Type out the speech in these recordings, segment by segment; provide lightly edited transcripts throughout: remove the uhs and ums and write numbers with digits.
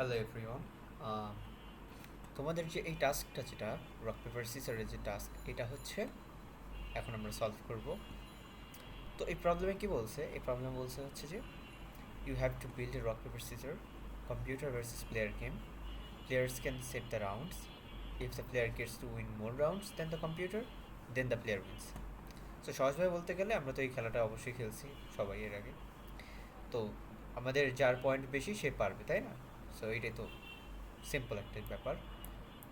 Hello everyone. তোমাদের যে এই টাস্কটা যেটা রক পেপার সিজারের যে টাস্ক এটা হচ্ছে এখন আমরা সলভ করব। তো এই প্রবলেমে কি বলছে? এই প্রবলেম বলছে হচ্ছে যে you have to build a rock paper scissor computer versus player game. Players can set the rounds. If the player gets to win more rounds than the computer, then the player wins. So সহজভাবে বলতে গেলে আমরা তো এই খেলাটা অবশ্যই খেলছি সবাই এর আগে। তো আমাদের যার পয়েন্ট বেশি সে পারবে, তাই না? সো এটাই তো সিম্পল একটা ব্যাপার।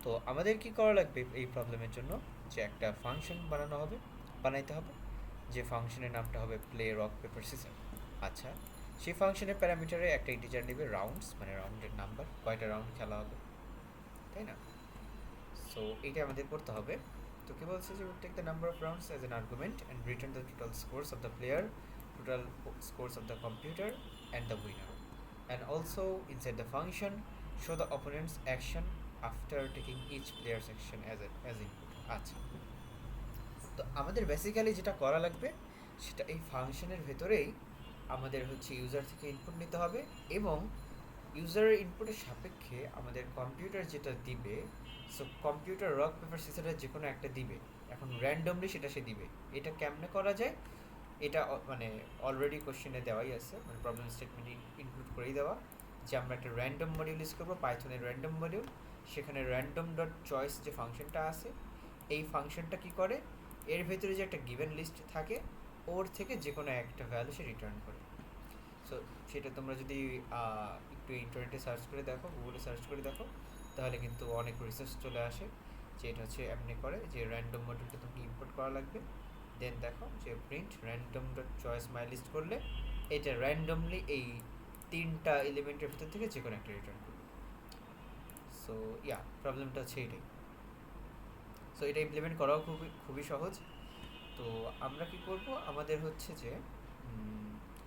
তো আমাদের কি করা লাগবে এই প্রবলেমের জন্য? যে একটা ফাংশন বানাইতে হবে, যে ফাংশনের নামটা হবে প্লে রক পেপার সিজার। আচ্ছা, সেই ফাংশনের প্যারামিটারে একটা ইন্টিজার নেবে রাউন্ডস, মানে রাউন্ডের নাম্বার, কয়টা রাউন্ড খেলা হবে, তাই না? সো এইটা আমাদের করতে হবে। তো কি বলছে যে take the number of rounds as an argument and return the total scores of the player, total scores of the computer, and the winner. And also inside the function, show the opponent's action after taking each player's action as input. আচ্ছা, তো আমাদের basically যেটা করা লাগবে সেটা এই ফাংশনের ভেতরেই আমাদের হচ্ছে ইউজার থেকে ইনপুট নিতে হবে, এবং ইউজারের ইনপুটের সাপেক্ষে আমাদের কম্পিউটার যেটা দিবে, সো কম্পিউটার রক পেপার সিজারের যে কোনো একটা দিবে। এখন র্যান্ডমলি সেটা সে দিবে। এটা কেমনে করা যায়? এটা মানে অলরেডি কোশ্চেনে দেওয়াই আছে, মানে প্রবলেম স্টেটমেন্ট ইনক্লুড করেই দেওয়া, যে আমরা একটা র্যান্ডম মডিউল ইউজ করবো, পাইথনের র্যান্ডম মডিউল। সেখানে র্যান্ডম ডট চয়েস যে ফাংশনটা আছে, এই ফাংশনটা কি করে, এর ভেতরে যে একটা গিভেন লিস্ট থাকে ওর থেকে যে কোনো একটা ভ্যালু সে রিটার্ন করে। সো সেটা তোমরা যদি একটু ইন্টারনেটে সার্চ করে দেখো, গুগলে সার্চ করে দেখো, তাহলে কিন্তু অনেক রিসার্চ চলে আসে যে এটা হচ্ছে এমনি করে, যে র্যান্ডম মডিউলটা তোমাকে ইম্পোর্ট করা লাগবে। দেন দেখো যে print random dot choice my list করলে এটা র্যান্ডমলি এই তিনটা এলিমেন্টের ভিতর থেকে যে কোনো একটা রিটার্ন করবে। সো ইয়া, প্রবলেমটা হচ্ছে এটাই। সো এটা ইমপ্লিমেন্ট করাও খুবই খুবই সহজ। তো আমরা কি করব, আমাদের হচ্ছে যে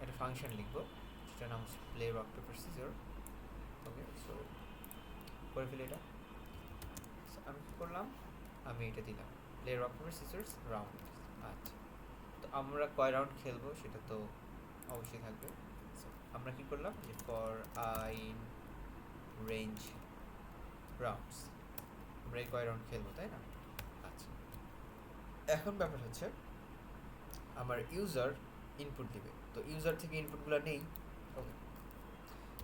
একটা ফাংশন লিখব যেটার নাম হচ্ছে play rock paper scissor. Okay, so করে ফেলি এটা। আমি কী করলাম, আমি এটা দিলাম play rock paper scissors round. আচ্ছা, তো আমরা কয় রাউন্ড খেলবো সেটা তো অবশ্যই থাকবে। আমরা কি করলাম যে for I in range rounds, আমরা এই কয় রাউন্ড খেলবো, তাই না? আচ্ছা, এখন ব্যাপার হচ্ছে আমার ইউজার ইনপুট দিবে, তো ইউজার থেকে ইনপুটগুলো নেই। ওকে,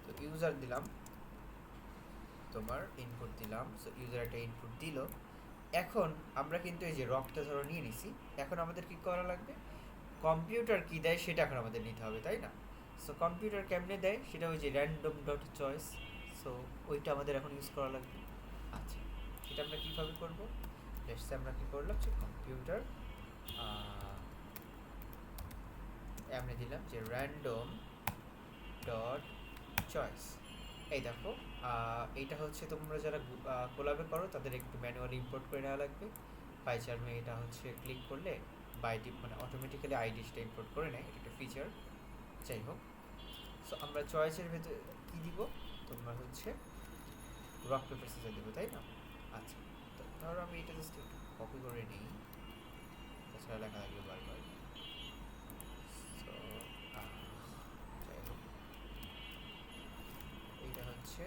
তো ইউজার দিলাম, তোমার ইনপুট দিলাম। সো ইউজার একটা ইনপুট দিল। এখন আমরা কিন্তু এই যে রকটা ধরো নিয়ে নিছি, এখন আমাদের কি করা লাগবে, কম্পিউটার কি দেয় সেটা এখন আমাদের নিতে হবে, তাই না? সো কম্পিউটার কেমনে দেয় সেটা ওই যে র্যান্ডম ডট চয়েস, সো ওইটা আমাদের এখন ইউজ করা লাগবে। আচ্ছা, সেটা আমরা কীভাবে করবো? লেটসে আমরা কী করলাম যে কম্পিউটার এমনি দিলাম যে র্যান্ডম ডট চয়েস। এই দেখো, এইটা হচ্ছে তোমরা যারা কোলাবে করো তাদের একটু ম্যানুয়ালি ইম্পোর্ট করে নেওয়া লাগবে। পাইচার্মে এটা হচ্ছে ক্লিক করলে মানে অটোমেটিক্যালি আইডিসটা ইম্পোর্ট করে নেয়, এটা একটা ফিচার। যাই হোক, সো আমরা চয়েসের ভেতরে কী দিব, তোমরা হচ্ছে রক পেপার সিজার দেবো, তাই না? আচ্ছা, তো ধরো আমি এটা জাস্ট একটু কপি করে নিই, তাছাড়া লেখা লাগবে বারবার। সো যাই হোক, এইটা হচ্ছে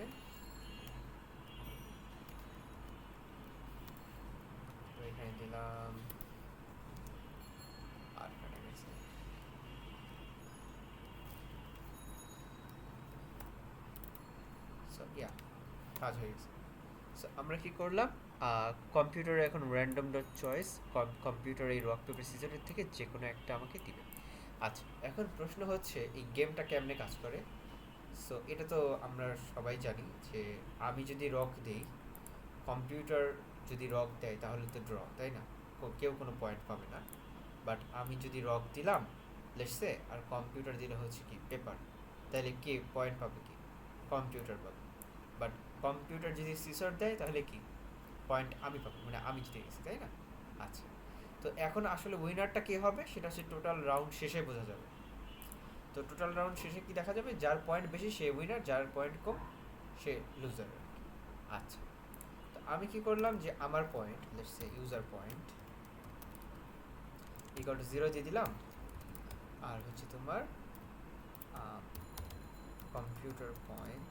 এখানে দিলাম, আর কাটা গেছে। সো ইয়া, কাজ হয়ে গেছে। সো আমরা কি করলাম, কম্পিউটারে এখন র্যান্ডম ডট চয়েস, কম্পিউটার এই রক পেপার সিজারের থেকে যে কোনো একটা আমাকে দিবে। আচ্ছা, এখন প্রশ্ন হচ্ছে এই গেমটা কেমনে কাজ করে। সো এটা তো আমরা সবাই জানি যে আমি যদি রক দিই, কম্পিউটার যদি রক দেয় তাহলে তো ড্র, তাই না? কেউ কোনো পয়েন্ট পাবে না। বাট আমি যদি রক দিলাম লেটসে, আর কম্পিউটার দিলে হচ্ছে কি পেপার, তাহলে কে পয়েন্ট পাবে? কি কম্পিউটার পাবে। বাট কম্পিউটার যদি সিসর দেয় তাহলে কি পয়েন্ট আমি পাবো, মানে আমি জিতে গেছি, তাই না? আচ্ছা, তো এখন আসলে উইনারটা কে হবে সেটা হচ্ছে টোটাল রাউন্ড শেষে বোঝা যাবে। তো টোটাল রাউন্ড শেষে কি দেখা যাবে, যার পয়েন্ট বেশি সে উইনার, যার পয়েন্ট কম সে লুজার। আচ্ছা, তো আমি কি করলাম যে আমার point let's say user point equal to 0 দিয়ে দিলাম, আর হচ্ছে তোমার কম্পিউটার পয়েন্ট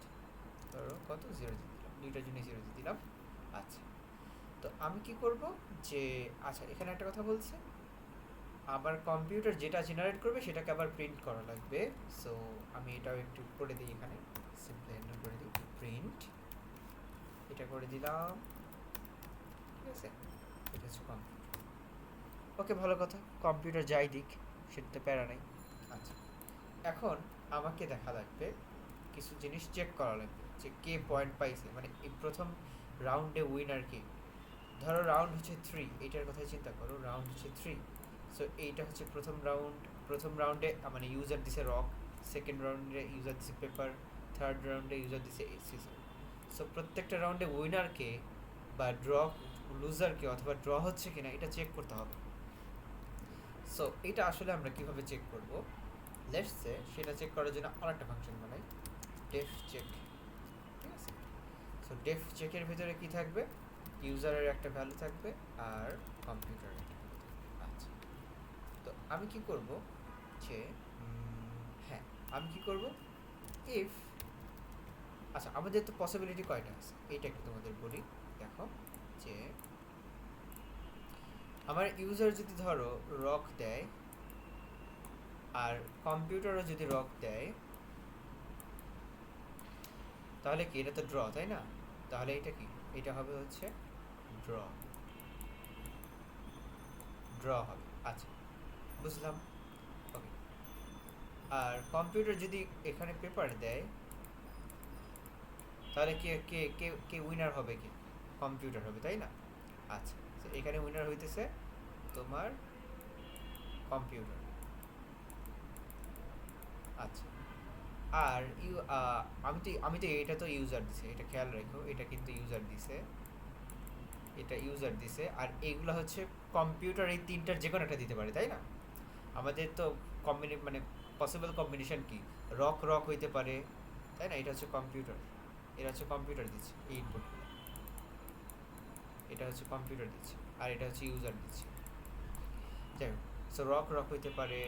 ধরো কত 0 দিয়ে দিলাম, দুইটার জন্য 0 দিয়ে দিলাম। আচ্ছা, তো আমি কি করব যে, আচ্ছা এখানে একটা কথা বলছে, আবার কম্পিউটার যেটা জেনারেট করবে সেটাকে আবার প্রিন্ট করা লাগবে। সো আমি এটাও একটু করে দিই, এখানে সিম্পলি হ্যান্ডেল করে দিই প্রিন্ট, এটা করে দিলাম। ঠিক আছে, এটা হচ্ছে কম্পিউটার। ওকে, ভালো কথা, কম্পিউটার যাই দিক সেটাতে প্যারা নাই। আচ্ছা, এখন আমাকে দেখা লাগবে কিছু জিনিস চেক করা লাগবে যে কে পয়েন্ট পাইছে, মানে এই প্রথম রাউন্ডে উইনার কে। ধরো রাউন্ড হচ্ছে 3, এইটার কথাই চিন্তা করো, রাউন্ড হচ্ছে 3। সো এইটা হচ্ছে প্রথম রাউন্ড। প্রথম রাউন্ডে মানে ইউজার দিছে রক, সেকেন্ড রাউন্ডে ইউজার দিছে পেপার, থার্ড রাউন্ডে ইউজার দিছে সিজার। সো প্রত্যেকটা রাউন্ডে উইনারকে বা লুজারকে অথবা ড্র হচ্ছে কিনা এটা চেক করতে হবে। সো এটা আসলে আমরা কিভাবে চেক করব, লেটস সে সেটা চেক করার জন্য আরেকটা ফাংশন বানাই, ডেফ চেক। ঠিক আছে, সো ডেফ চেকের ভিতরে কি থাকবে, ইউজারের একটা ভ্যালু থাকবে আর কম্পিউটারের একটা ভ্যালু থাকবে। আচ্ছা, তো আমি কি করব যে, হ্যাঁ আমি কি করব, ইফ, আচ্ছা আমাদের তো পসিবিলিটি কয়টা আছে এইটা একটু তোমাদের বলি। দেখো যে আমার ইউজার যদি ধরো রক দেয় আর কম্পিউটারও যদি রক দেয়, তাহলে কি এটা তো ড্র, তাই না? তাহলে এটা কি, এটা হবে হচ্ছে ড্র, ড্র হবে। আচ্ছা, বুঝলাম। ওকে, আর কম্পিউটার যদি এখানে পেপার দেয়, তাহলে কে কে কে কে উইনার হবে, কে, কম্পিউটার হবে, তাই না? আচ্ছা, তো এখানে উইনার হইতেছে তোমার কম্পিউটার। আচ্ছা, আর আমি তো এটা তো ইউজার দিছে, এটা খেয়াল রেখো, এটা কিন্তু ইউজার দিছে, এটা ইউজার দিছে, আর এইগুলো হচ্ছে কম্পিউটার, এই তিনটার যে কোনো একটা দিতে পারে, তাই না? আমাদের তো মানে পসিবল কম্বিনেশন কি, রক রক হইতে পারে, তাই না? এটা হচ্ছে কম্পিউটার, এটা হচ্ছে কম্পিউটার দিচ্ছে এই ইনপুটগুলো, এটা হচ্ছে কম্পিউটার দিচ্ছে, আর এটা হচ্ছে ইউজার দিচ্ছে। যাই হোক, সো রক রক হইতে পারে,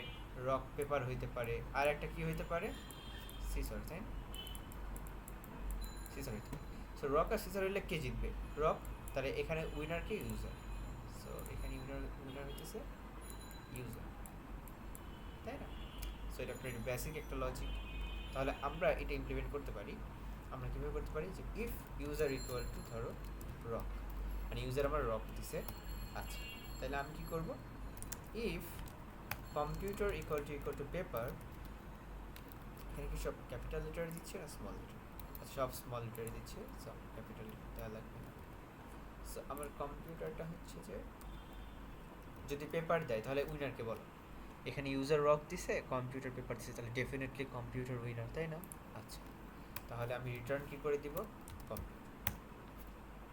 রক পেপার হইতে পারে, আর একটা কি হইতে পারে, সিসর, তাই না? সিসর হইতে পারে। সো রক আর সিসর হইলে কে জিতবে, রক, তাহলে এখানে উইনার কি, ইউজার। সো এখানে উইনার উইনার হইতেছে ইউজার, তাই না? সো এটা একটা বেসিক একটা লজিক। তাহলে আমরা এটা ইমপ্লিমেন্ট করতে পারি, আমরা কীভাবে করতে পারি, যে ইফ ইউজার ইকুয়াল টু ধরো রক, মানে ইউজার আমার রক দিছে। আচ্ছা, তাহলে আমি কি করব, if computer equal to paper, এখানে কি সব ক্যাপিটাল লেটার দিচ্ছে না স্মল লেটার? আচ্ছা, সব স্মল লেটারে দিচ্ছে, সব ক্যাপিটাল দেওয়া লাগবে না। সো আমার কম্পিউটারটা হচ্ছে যে, যদি পেপার দেয় তাহলে উইনারকে বলো, এখানে ইউজার রক দিছে, কম্পিউটার পেপার দিছে, তাহলে ডেফিনেটলি কম্পিউটার উইনার, তাই না? আচ্ছা, তাহলে আমি রিটার্ন কি করে দিব, কম্পিউটার,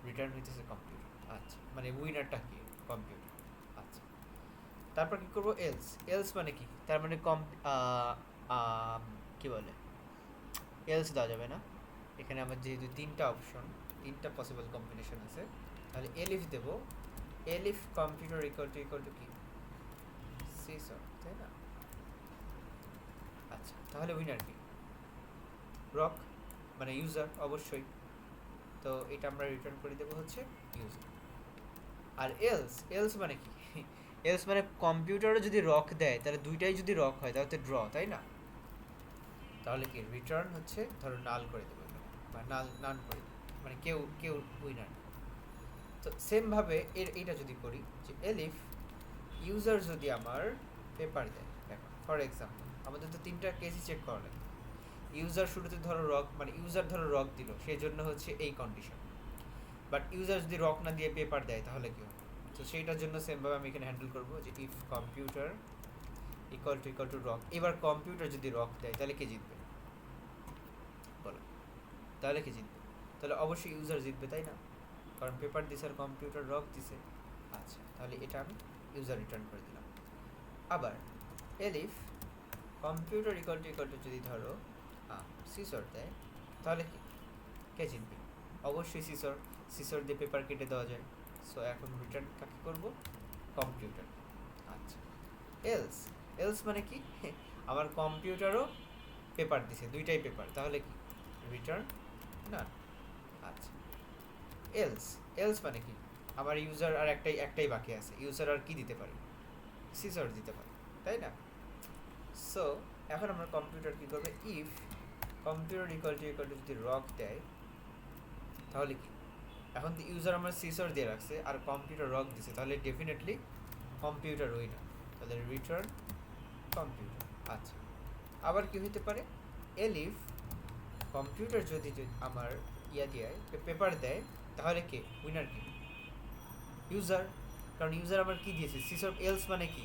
রিটার্ন হইতেছে কম্পিউটার। আচ্ছা, মানে উইনারটা কি, কম্পিউটার। আচ্ছা, তারপর কি করব, এলস, এলস মানে কি, তার মানে কি বলে, এলস দেওয়া যাবে না। এখানে আমার যেহেতু তিনটা অপশন, তিনটা পসিবল কম্বিনেশন আছে, তাহলে এলিফ দেব, এলিফ কম্পিউটার ইকুয়াল টু কি, সিসর, তাই না? আচ্ছা, তাহলে উইনার কি, রক, মানে ইউজার অবশ্যই। তো এটা আমরা রিটার্ন করে দেবো হচ্ছে ইউজার। আর এলস, এলস মানে কি, এলস মানে কম্পিউটারও যদি রক দেয়, তাহলে দুইটাই যদি রক হয় তাহলে তো ড্র, তাই না? তাহলে কি রিটার্ন হচ্ছে ধরো নাল করে দেবো এখানে, বা নান করে দেবো, মানে কেউ কেউ উইনার। তো সেমভাবে এইটা যদি করি, যে এলিফ ইউজার যদি আমার পেপার দেয়, দেখো ফর এক্সাম্পল আমাদের তো তিনটা কেসই চেক করা লাগে। ইউজার শুরুতে ধরো রক, মানে ইউজার ধরো রক দিল, সেই জন্য হচ্ছে এই কন্ডিশন। বাট ইউজার যদি রক না দিয়ে পেপার দেয় তাহলে কি হবে, তো সেইটার জন্য সেমভাবে আমি এখানে হ্যান্ডেল করবো, যে if computer equal to rock. এবার কম্পিউটার যদি রক দেয় তাহলে কে জিতবে বলো, তাহলে কে জিতবে, তাহলে অবশ্যই ইউজার জিতবে, তাই না? কারণ পেপার দিছে আর কম্পিউটার রক দিছে। আচ্ছা, তাহলে এটা আমি ইউজার রিটার্ন করে দিলাম। আবার এলিফ কম্পিউটার ইকুয়াল টু যদি ধরো সিসর দেয়, তাহলে কি, কে জিতবে, অবশ্যই সিসর, সিসর দিয়ে পেপার কেটে দেওয়া যায়। সো এখন রিটার্ন কাকে করব, কম্পিউটার। আচ্ছা, এলস, এলস মানে কি, আমার কম্পিউটারও পেপার দিছে, দুইটাই পেপার, তাহলে কি রিটার্ন না। আচ্ছা, এলস, এলস মানে কি, আমার ইউজার আর একটাই বাকি আছে, ইউজার আর কি দিতে পারে, সিজার দিতে পারে, তাই না? সো এখন আমার কম্পিউটার কি করবে, ইফ কম্পিউটার ইকুয়াল টু যদি রক দেয়, তাহলে কি, এখন তো ইউজার আমার সিসর দিয়ে রাখছে আর কম্পিউটার রক দিছে, তাহলে ডেফিনেটলি কম্পিউটার উইনার, তাহলে রিটার্ন কম্পিউটার। আচ্ছা, আবার কি হইতে পারে, এলিফ কম্পিউটার যদি আমার ইয়া দেয়, পেপার দেয়, তাহলে কে উইনার, কি ইউজার, কারণ ইউজার আমার কি দিয়েছে সিসর, এলস মানে কি,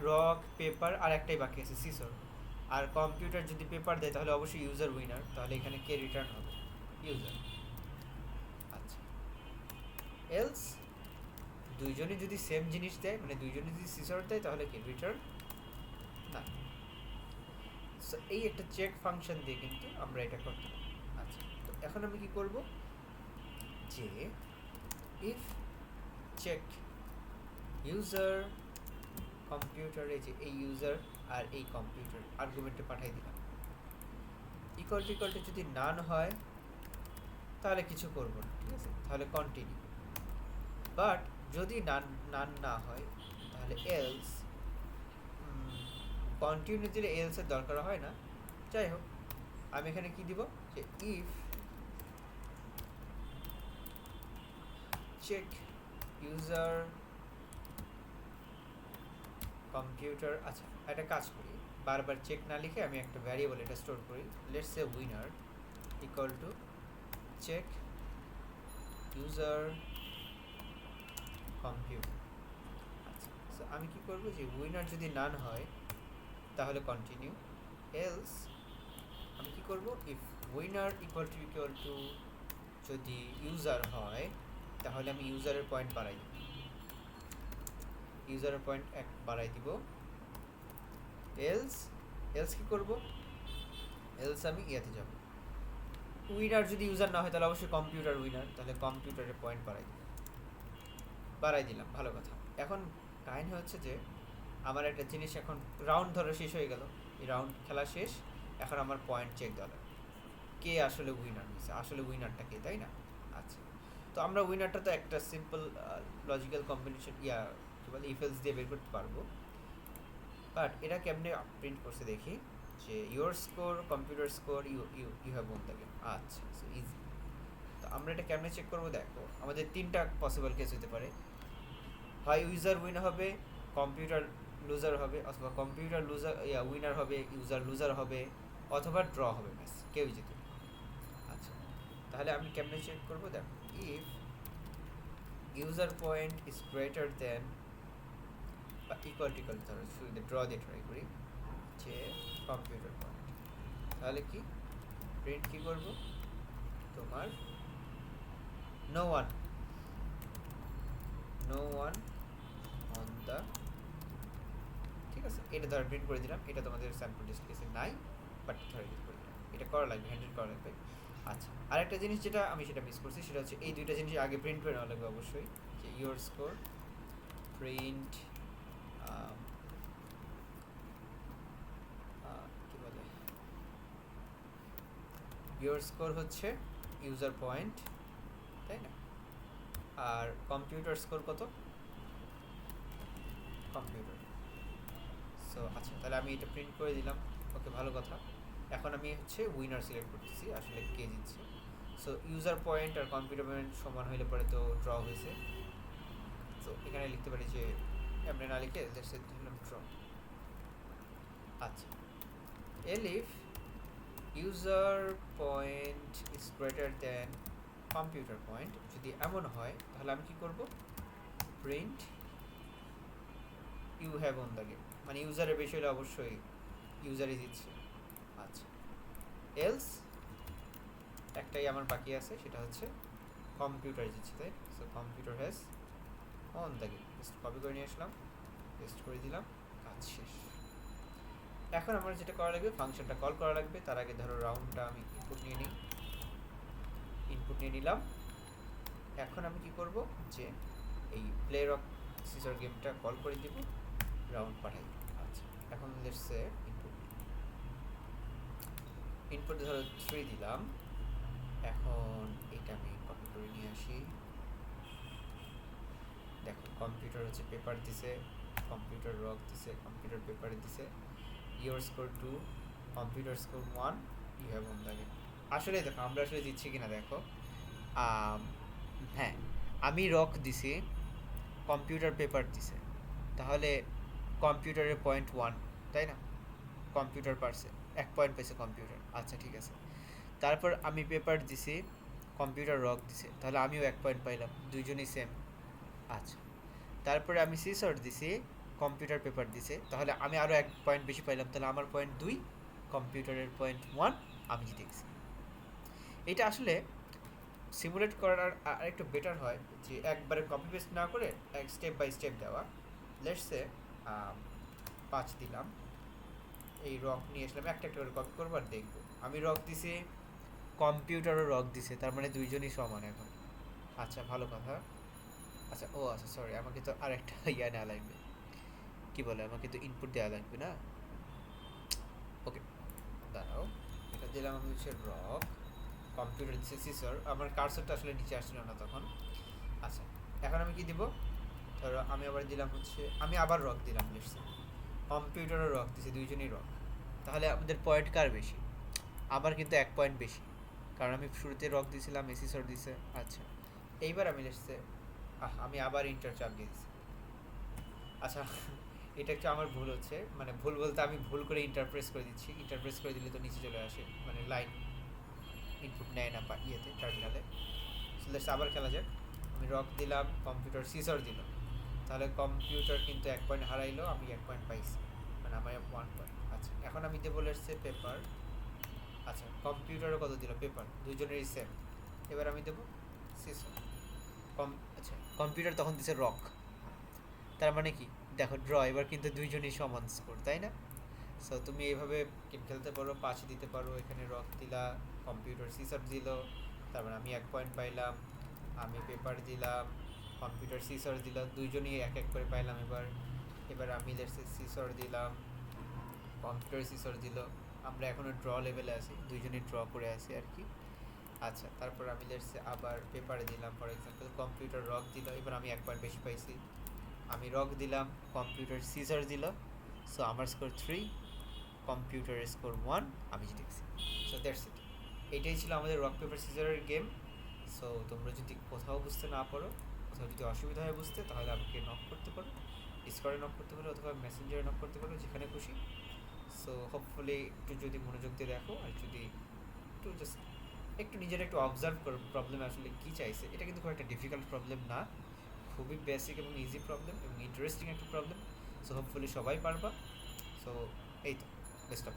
রক পেপার আর একটাই বাকি আছে সিসর, আর কম্পিউটার যদি পেপার দেয় তাহলে অবশ্যই ইউজার উইনার, তাহলে এখানে কে রিটার্ন হবে, ইউজার। আচ্ছা, এলস দুইজনই যদি সেম জিনিস দেয়, মানে দুইজনই যদি সিসর দেয়, তাহলে কি রিটার্ন না। সো এই একটা চেক ফাংশন দিয়ে কিন্তু আমরা এটা করতে পারি। আচ্ছা, তো এখন আমি কি করব, যে ইফ চেক ইউজার কম্পিউটারে, যে এই ইউজার আর এই কম্পিউটার আর্গুমেন্টে পাঠাই দিলাম, ইকুয়াল টু যদি নান হয় তাহলে কিছু করব না, ঠিক আছে, তাহলে কন্টিনিউ। বাট যদি নান নান না হয় তাহলে এলস, কন্টিনিউ দিলে এলসের দরকার হয় না, যাই হোক আমি এখানে কি দিব, যে ইফ চেক ইউজার কম্পিউটার। আচ্ছা, একটা কাজ করি, বারবার চেক না লিখে আমি একটা ভ্যারিয়েবল এটা স্টোর করি, let's say winner equal to check user computer. আচ্ছা, সো আমি কি করব, যে উইনার যদি নান হয় তাহলে কন্টিনিউ, এলস আমি কি করব, ইফ উইনার ইকুয়াল টু যদি ইউজার হয় তাহলে আমি ইউজারের পয়েন্ট বাড়াই দিব, ইউজারের পয়েন্ট 1 বাড়াই দিব। এলস, এলস কি করব, এলস আমি ইয়াতে যাব, উইনার যদি ইউজার না হয় তাহলে অবশ্যই কম্পিউটার উইনার, তাহলে কম্পিউটারের পয়েন্ট বাড়াই দিলাম, ভালো কথা। এখন কাহিনী হচ্ছে যে আমার একটা জিনিস, এখন রাউন্ড ধরো শেষ হয়ে গেল, এই রাউন্ড খেলা শেষ, এখন আমার পয়েন্ট চেক দেওয়া লাগবে, কে আসলে উইনার হয়েছে, আসলে উইনারটা কে, তাই না? আচ্ছা, তো আমরা উইনারটা তো একটা সিম্পল লজিক্যাল কম্বিনেশন কী বলে ইফেলস দিয়ে বের করতে পারবো, বাট এটা কেমনে প্রিন্ট করছে দেখি, যে your score computer score, you have won the game. আচ্ছা, সো ইজি। তো আমরা এটা কেমনে চেক করবো, দেখো আমাদের 3টা পসিবল কেস হতে পারে, হয় ইউজার উইন হবে, কম্পিউটার লুজার হবে, অথবা কম্পিউটার লুজার উইনার হবে, ইউজার লুজার হবে, অথবা ড্র হবে, ব্যাস কেউই যেতে। আচ্ছা, তাহলে আমি কেমনে চেক করবো, দেখো if user point is greater দেন বা ইকুয়াল ধরো শুধু ড্র দিয়ে ট্রাই করি, যে কম্পিউটার পয়েন্ট, তাহলে কি প্রিন্ট কি করব, তোমার নো ওয়ান অন দ্য, ঠিক আছে, এটা ধরে প্রিন্ট করে দিলাম, এটা তোমাদের স্যাম্পল টেস্ট কেসে নাই, বাট ধরে করে দিলাম, এটা করা লাগবে, হ্যান্ডেল করা লাগবে। আচ্ছা, আরেকটা জিনিস যেটা আমি সেটা মিস করছি, সেটা হচ্ছে এই দুইটা জিনিস আগে প্রিন্ট করে নেওয়া লাগবে অবশ্যই, যে ইউর স্কোর প্রিন্ট কি বলে, ইউর স্কোর হচ্ছে ইউজার পয়েন্ট, তাই না, আর কম্পিউটার স্কোর কত, কম্পিউটার। সো আচ্ছা, তাহলে আমি এটা প্রিন্ট করে দিলাম, ওকে, ভালো কথা। এখন আমি হচ্ছে উইনার সিলেক্ট করতেছি, আসলে কে জিতছে। সো ইউজার পয়েন্ট আর কম্পিউটার পয়েন্ট সমান হইলে পরে তো ড্র হয়েছে, সো এখানে লিখতে পারি যে এমনি না লিখে দিলাম ড্র। আচ্ছা, elif user point is greater than computer point, যদি এমন হয় তাহলে আমি কি করব, print you have won the game, মানে ইউজারের বেশি হলে অবশ্যই ইউজারই দিচ্ছে। আচ্ছা, এলস একটাই আমার বাকি আছে, সেটা হচ্ছে কম্পিউটার দিচ্ছে, তাই, so computer has on the game, just copy করে নিয়ে আসলাম, পেস্ট করে দিলাম, কাজ শেষ। এখন আমার যেটা করা লাগবে, ফাংশনটা কল করা লাগবে, তার আগে ধরো রাউন্ডটা আমি ইনপুট নিয়ে নিলাম। এখন আমি কি করব, যে এই প্লে রক সিজার গেমটা কল করে দিব, রাউন্ড পাঠাই। আচ্ছা, এখন লেটস সে ইনপুট ধরো 3 দিলাম, এখন এটা আমি কপি করে নিয়ে আসি। দেখো কম্পিউটার হচ্ছে পেপার দিছে, কম্পিউটার রক দিছে, কম্পিউটার পেপার দিছে। Your score 2, computer score 1, you have won the game. আসলে দেখো আমরা আসলে জিতছি কিনা দেখো। আম, হ্যাঁ, আমি রক দিছি, কম্পিউটার পেপার দিছে, তাহলে কম্পিউটারের পয়েন্ট 1, তাই না? কম্পিউটার পারছে, 1 পয়েন্ট পেয়েছে কম্পিউটার। আচ্ছা ঠিক আছে। তারপর আমি পেপার দিছি, কম্পিউটার রক দিছে, তাহলে আমিও 1 পয়েন্ট পাইলাম, দুইজনই সেম। আচ্ছা, তারপরে আমি সিসর দিছি, কম্পিউটার পেপার দিছে, তাহলে আমি আরও 1 পয়েন্ট বেশি পাইলাম, তাহলে আমার পয়েন্ট 2, কম্পিউটারের পয়েন্ট 1, আমি জিতে গেছি। এটা আসলে সিমুলেট করার আর একটু বেটার হয় যে একবারে কপি পেস্ট না করে এক স্টেপ বাই স্টেপ দেওয়া। লেটস সে 5 দিলাম, এই রক নিয়ে আসলাম, একটা একটা করে কপি করবো আর দেখবো। আমি রক দিছি, কম্পিউটারও রক দিছে, তার মানে দুইজনই সমান এখন। আচ্ছা ভালো কথা। আচ্ছা ও আচ্ছা সরি, আমাকে তো আর একটা ইয়া নেওয়া লাগবে, কী বলে, আমাকে তো ইনপুট দেওয়া লাগবে না। ওকে দাঁড়াও, এটা দিলাম আমি হচ্ছে রক, কম্পিউটার দিচ্ছে সিসর, আমার কার্সরটা আসলে নিচে আসছিল না তখন। আচ্ছা এখন আমি কি দিব, ধরো আমি আবার দিলাম হচ্ছে, আমি আবার রক দিলাম, লিখছি কম্পিউটারও রক দিছে, দুইজনই রক, তাহলে আমাদের পয়েন্ট কার বেশি? আমার কিন্তু 1 পয়েন্ট বেশি, কারণ আমি শুরুতে রক দিয়েছিলাম, এসিসর দিছে। আচ্ছা এইবার আমি লিখছে, আমি আবার ইন্টার চাপ দিয়ে দিছি। আচ্ছা এটা একটু আমার ভুল হচ্ছে, মানে ভুল বলতে আমি ভুল করে ইন্টারপ্রেস করে দিচ্ছি, ইন্টারপ্রেস করে দিলে তো নিচে চলে আসে, মানে লাইন ইনপুট নেয় না ইয়েতে টার্মিনালে। লেটস আবার খেলা যাক। আমি রক দিলাম, কম্পিউটার সিসর দিল, তাহলে কম্পিউটার কিন্তু 1 পয়েন্ট হারাইলো, আমি 1 পয়েন্ট পাইছি, মানে আমার 1 পয়েন্ট। আচ্ছা এখন আমি দেবো লেটসে পেপার। আচ্ছা কম্পিউটারও কত দিল, পেপার, দুজনেরই সেম। এবার আমি দেবো সিসর। কম আচ্ছা কম্পিউটার তখন দিছে রক, তার মানে কি দেখো ড্র, এবার কিন্তু দুইজনই সমান স্কোর, তাই না? সো তুমি এইভাবে গেম খেলতে পারো, 5 দিতে পারো, এখানে রক দিলা, কম্পিউটার সিসর দিল, তারপর আমি 1 পয়েন্ট পাইলাম। আমি পেপার দিলাম, কম্পিউটার সিসর দিল, দুইজনই এক এক করে পাইলাম। এবার এবার আমি লেটসে সিসর দিলাম, কম্পিউটার সিসর দিল, আমরা এখনও ড্র লেভেলে আছি, দুইজনই ড্র করে আছি আর কি। আচ্ছা তারপর আমি লেটসে আবার পেপারে দিলাম, ফর এক্সাম্পল কম্পিউটার রক দিল, এবার আমি 1 পয়েন্ট বেশি পাইছি। আমি রক দিলাম, কম্পিউটার সিজার দিল, সো আমার স্কোর 3, কম্পিউটারের স্কোর 1, আমি জিতে গেছি। সো দ্যাটস ইট, এইটাই ছিল আমাদের রক পেপার সিজারের গেম। সো তোমরা যদি কোথাও বুঝতে না পারো, কোথাও যদি অসুবিধা হয় বুঝতে, তাহলে আমাকে নক করতে পারো, ডিসকর্ডে নক করতে পারো, অথবা মেসেঞ্জারে নক করতে পারো, যেখানে খুশি। সো হোপফুলি একটু যদি মনোযোগ দিয়ে দেখো, আর যদি একটু জাস্ট একটু নিজের একটু অবজার্ভ করো প্রবলেম আসলে কী চাইছে, এটা কিন্তু খুব একটা ডিফিকাল্ট প্রবলেম না, খুবই বেসিক এবং ইজি প্রবলেম এবং ইন্টারেস্টিং একটা প্রবলেম। সো হোপফুলি সবাই পারবা। সো এই তো, বেস্ট অফ।